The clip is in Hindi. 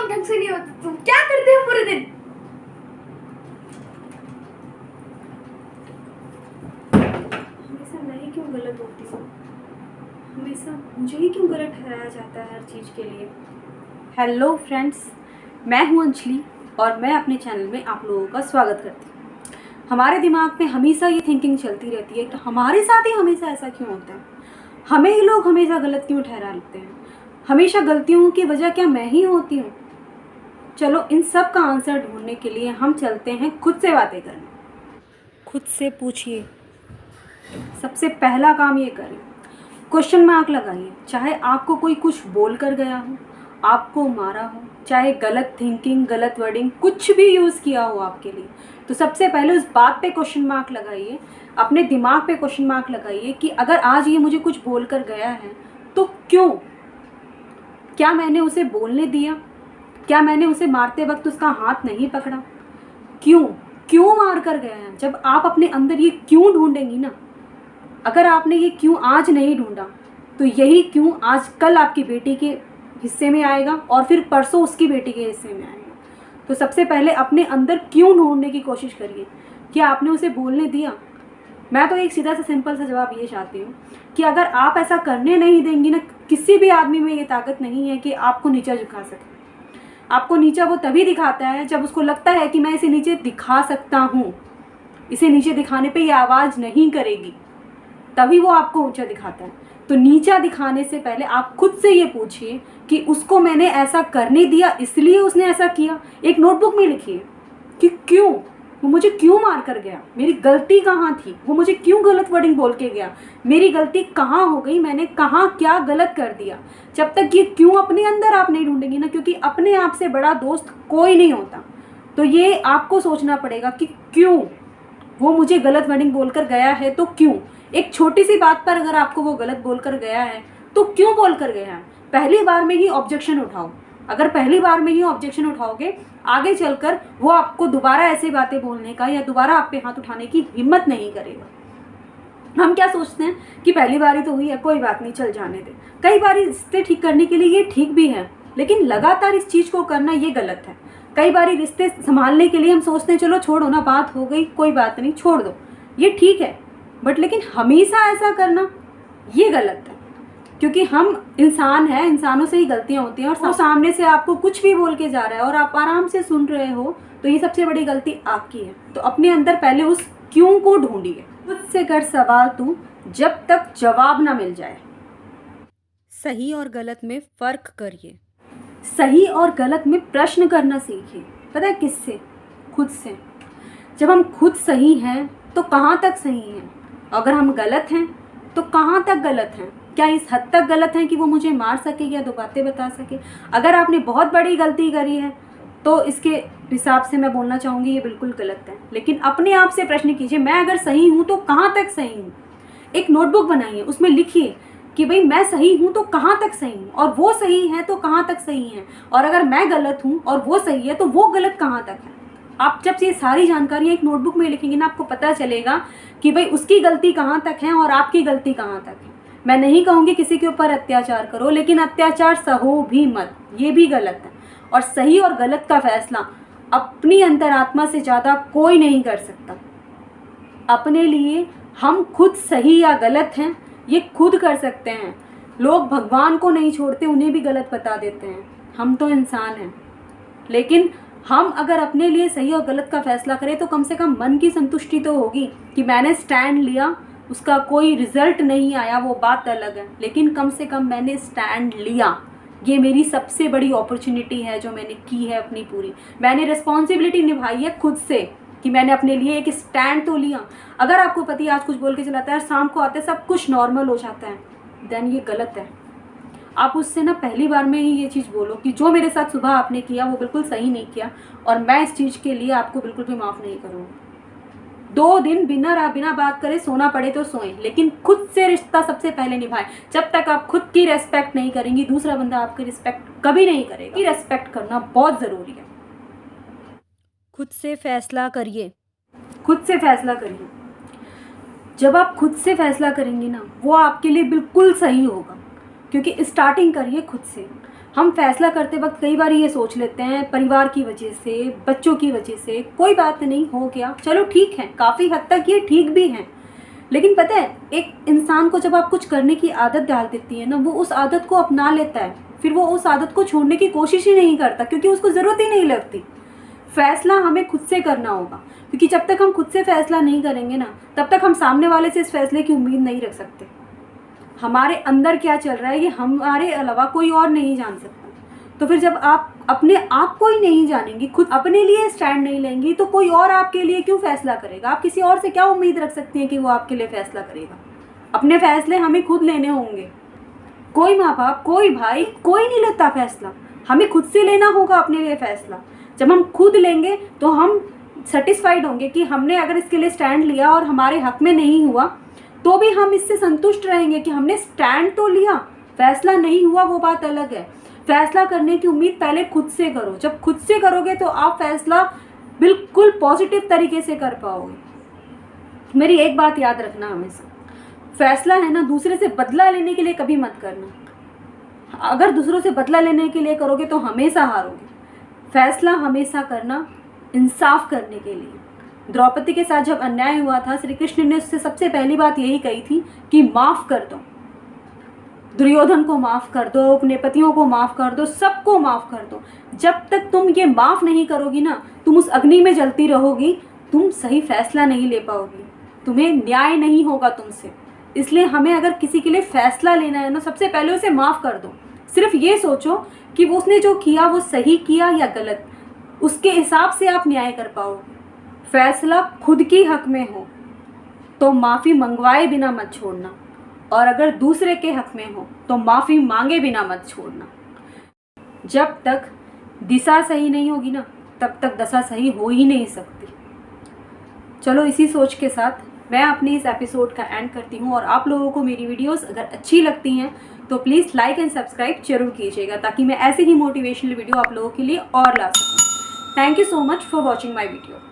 ढंग से नहीं होता। तुम क्या करते हो पूरे दिन? हमेशा मैं ही क्यों गलत होती हूँ? हमेशा मुझे ही क्यों गलत ठहराया जाता है हर चीज़ के लिए? हेलो फ्रेंड्स, मैं हूँ अंजलि और मैं अपने चैनल में आप लोगों का स्वागत करती हूँ। हमारे दिमाग में हमेशा ये थिंकिंग चलती रहती है कि हमारे साथ ही हमेशा ऐसा क्यों होता है, हमें ही लोग हमेशा गलत क्यों ठहरा लेते हैं, हमेशा गलतियों की वजह क्या मैं ही होती हूँ? चलो इन सब का आंसर ढूंढने के लिए हम चलते हैं खुद से बातें करने। खुद से पूछिए, सबसे पहला काम ये करें, क्वेश्चन मार्क लगाइए। चाहे आपको कोई कुछ बोल कर गया हो, आपको मारा हो, चाहे गलत थिंकिंग, गलत वर्डिंग कुछ भी यूज़ किया हो आपके लिए, तो सबसे पहले उस बात पे क्वेश्चन मार्क लगाइए। अपने दिमाग पे क्वेश्चन मार्क लगाइए कि अगर आज ये मुझे कुछ बोल कर गया है तो क्यों? क्या मैंने उसे बोलने दिया? क्या मैंने उसे मारते वक्त उसका हाथ नहीं पकड़ा? क्यों क्यों मार कर गया है? जब आप अपने अंदर ये क्यों ढूंढेंगी ना, अगर आपने ये क्यों आज नहीं ढूंढा तो यही क्यों आज कल आपकी बेटी के हिस्से में आएगा और फिर परसों उसकी बेटी के हिस्से में आएगा। तो सबसे पहले अपने अंदर क्यों ढूंढने की कोशिश करिए कि आपने उसे बोलने दिया। मैं तो एक सीधा सा सिंपल सा जवाब ये चाहती हूँ कि अगर आप ऐसा करने नहीं देंगी ना, किसी भी आदमी में ये ताकत नहीं है कि आपको नीचा दिखा सके। आपको नीचा वो तभी दिखाता है जब उसको लगता है कि मैं इसे नीचे दिखा सकता हूँ, इसे नीचे दिखाने पे ये आवाज़ नहीं करेगी, तभी वो आपको ऊंचा दिखाता है। तो नीचा दिखाने से पहले आप खुद से ये पूछिए कि उसको मैंने ऐसा करने दिया इसलिए उसने ऐसा किया। एक नोटबुक में लिखिए कि क्यों वो मुझे क्यों मार कर गया, मेरी गलती कहाँ थी, वो मुझे क्यों गलत वर्डिंग बोल के गया, मेरी गलती कहाँ हो गई, मैंने कहाँ क्या गलत कर दिया। जब तक ये क्यों अपने अंदर आप नहीं ढूंढेंगी ना, क्योंकि अपने आप से बड़ा दोस्त कोई नहीं होता, तो ये आपको सोचना पड़ेगा कि क्यों वो मुझे गलत वर्डिंग बोलकर गया है। तो क्यों, एक छोटी सी बात पर अगर आपको वो गलत बोलकर गया है तो क्यों बोलकर गया है, पहली बार में ही ऑब्जेक्शन उठाओ। अगर पहली बार में ही ऑब्जेक्शन उठाओगे, आगे चलकर वो आपको दोबारा ऐसी बातें बोलने का या दोबारा आप पे हाथ उठाने की हिम्मत नहीं करेगा। हम क्या सोचते हैं कि पहली बार ही तो हुई है, कोई बात नहीं, चल जाने दे। कई बार रिश्ते ठीक करने के लिए ये ठीक भी है, लेकिन लगातार इस चीज़ को करना ये गलत है। कई बार रिश्ते संभालने के लिए हम सोचते हैं चलो छोड़ो ना, बात हो गई, कोई बात नहीं, छोड़ दो, ये ठीक है, बट लेकिन हमेशा ऐसा करना ये गलत है। क्योंकि हम इंसान हैं, इंसानों से ही गलतियां होती हैं, और वो सामने से आपको कुछ भी बोल के जा रहा है और आप आराम से सुन रहे हो, तो ये सबसे बड़ी गलती आपकी है। तो अपने अंदर पहले उस क्यों को ढूंढिए। खुद से कर सवाल तू जब तक जवाब ना मिल जाए। सही और गलत में फ़र्क करिए। सही और गलत में प्रश्न करना सीखिए। पता है किससे? खुद से। जब हम खुद सही हैं तो कहाँ तक सही हैं, अगर हम गलत हैं तो कहाँ तक गलत हैं, क्या इस हद तक गलत हैं कि वो मुझे मार सके या दो बातें बता सके। अगर आपने बहुत बड़ी गलती करी है तो इसके हिसाब से मैं बोलना चाहूँगी ये बिल्कुल गलत है। लेकिन अपने आप से प्रश्न कीजिए, मैं अगर सही हूँ तो कहाँ तक सही हूँ। एक नोटबुक बनाइए, उसमें लिखिए कि भाई मैं सही हूँ तो कहाँ तक सही हूँ, और वो सही है तो कहाँ तक सही है, और अगर मैं गलत हूँ और वो सही है तो वो गलत कहाँ तक है। आप जब ये सारी जानकारियाँ एक नोटबुक में लिखेंगे ना, आपको पता चलेगा कि भाई उसकी गलती कहाँ तक है और आपकी गलती कहाँ तक है। मैं नहीं कहूँगी किसी के ऊपर अत्याचार करो, लेकिन अत्याचार सहो भी मत, ये भी गलत है। और सही और गलत का फैसला अपनी अंतरात्मा से ज़्यादा कोई नहीं कर सकता। अपने लिए हम खुद सही या गलत हैं ये खुद कर सकते हैं। लोग भगवान को नहीं छोड़ते, उन्हें भी गलत बता देते हैं। हम तो इंसान हैं, लेकिन हम अगर अपने लिए सही और गलत का फैसला करें तो कम से कम मन की संतुष्टि तो होगी कि मैंने स्टैंड लिया, उसका कोई रिजल्ट नहीं आया वो बात अलग है, लेकिन कम से कम मैंने स्टैंड लिया। ये मेरी सबसे बड़ी अपॉर्चुनिटी है जो मैंने की है अपनी पूरी। मैंने रिस्पॉन्सिबिलिटी निभाई है खुद से कि मैंने अपने लिए एक स्टैंड तो लिया। अगर आपको पति आज कुछ बोल के चलाता है, शाम को आते सब कुछ नॉर्मल हो जाता है, देन ये गलत है। आप उससे ना पहली बार में ही ये चीज़ बोलो कि जो मेरे साथ सुबह आपने किया वो बिल्कुल सही नहीं किया, और मैं इस चीज़ के लिए आपको बिल्कुल भी माफ़ नहीं करूँगी। 2 दिन बिना बात करे सोना पड़े तो सोएं, लेकिन खुद से रिश्ता सबसे पहले निभाएं। जब तक आप खुद की रेस्पेक्ट नहीं करेंगी, दूसरा बंदा आपकी रिस्पेक्ट कभी नहीं करेगा। रेस्पेक्ट करना बहुत ज़रूरी है। खुद से फैसला करिए। खुद से फैसला करिए। जब आप खुद से फैसला करेंगे ना, वो आपके लिए बिल्कुल सही होगा, क्योंकि स्टार्टिंग करिए खुद से। हम फैसला करते वक्त कई बार ये सोच लेते हैं परिवार की वजह से, बच्चों की वजह से, कोई बात नहीं, हो गया, चलो ठीक है, काफ़ी हद तक ये ठीक भी है। लेकिन पता है, एक इंसान को जब आप कुछ करने की आदत डाल देती है ना, वो उस आदत को अपना लेता है, फिर वो उस आदत को छोड़ने की कोशिश ही नहीं करता, क्योंकि उसको ज़रूरत ही नहीं लगती। फैसला हमें खुद से करना होगा, क्योंकि जब तक हम खुद से फैसला नहीं करेंगे ना, तब तक हम सामने वाले से इस फैसले की उम्मीद नहीं रख सकते। हमारे अंदर क्या चल रहा है ये हमारे अलावा कोई और नहीं जान सकता। तो फिर जब आप अपने आप को ही नहीं जानेंगी, खुद अपने लिए स्टैंड नहीं लेंगी, तो कोई और आपके लिए क्यों फैसला करेगा? आप किसी और से क्या उम्मीद रख सकती हैं कि वो आपके लिए फैसला करेगा? अपने फैसले हमें खुद लेने होंगे। कोई माँ बाप, कोई भाई, कोई नहीं लेता फैसला, हमें खुद से लेना होगा अपने लिए फैसला। जब हम खुद लेंगे तो हम सेटिस्फाइड होंगे कि हमने अगर इसके लिए स्टैंड लिया और हमारे हक में नहीं हुआ, तो भी हम इससे संतुष्ट रहेंगे कि हमने स्टैंड तो लिया, फैसला नहीं हुआ वो बात अलग है। फैसला करने की उम्मीद पहले खुद से करो। जब खुद से करोगे तो आप फैसला बिल्कुल पॉजिटिव तरीके से कर पाओगे। मेरी एक बात याद रखना हमेशा, फैसला है ना, दूसरे से बदला लेने के लिए कभी मत करना। अगर दूसरों से बदला लेने के लिए करोगे तो हमेशा हारोगे। फैसला हमेशा करना इंसाफ करने के लिए। द्रौपदी के साथ जब अन्याय हुआ था, श्री कृष्ण ने उससे सबसे पहली बात यही कही थी कि माफ़ कर दो, दुर्योधन को माफ़ कर दो, अपने पतियों को माफ़ कर दो, सबको माफ़ कर दो। जब तक तुम ये माफ़ नहीं करोगी ना, तुम उस अग्नि में जलती रहोगी, तुम सही फैसला नहीं ले पाओगी, तुम्हें न्याय नहीं होगा तुमसे। इसलिए हमें अगर किसी के लिए फ़ैसला लेना है ना, सबसे पहले उसे माफ़ कर दो। सिर्फ ये सोचो कि वो उसने जो किया वो सही किया या गलत, उसके हिसाब से आप न्याय कर पाओगे। फैसला खुद की हक में हो तो माफ़ी मंगवाए बिना मत छोड़ना, और अगर दूसरे के हक में हो तो माफ़ी मांगे बिना मत छोड़ना। जब तक दिशा सही नहीं होगी ना, तब तक दशा सही हो ही नहीं सकती। चलो, इसी सोच के साथ मैं अपनी इस एपिसोड का एंड करती हूँ। और आप लोगों को मेरी वीडियोस अगर अच्छी लगती हैं तो प्लीज़ लाइक एंड सब्सक्राइब जरूर कीजिएगा, ताकि मैं ऐसे ही मोटिवेशनल वीडियो आप लोगों के लिए और ला सकूँ। Thank you so much for watching my video.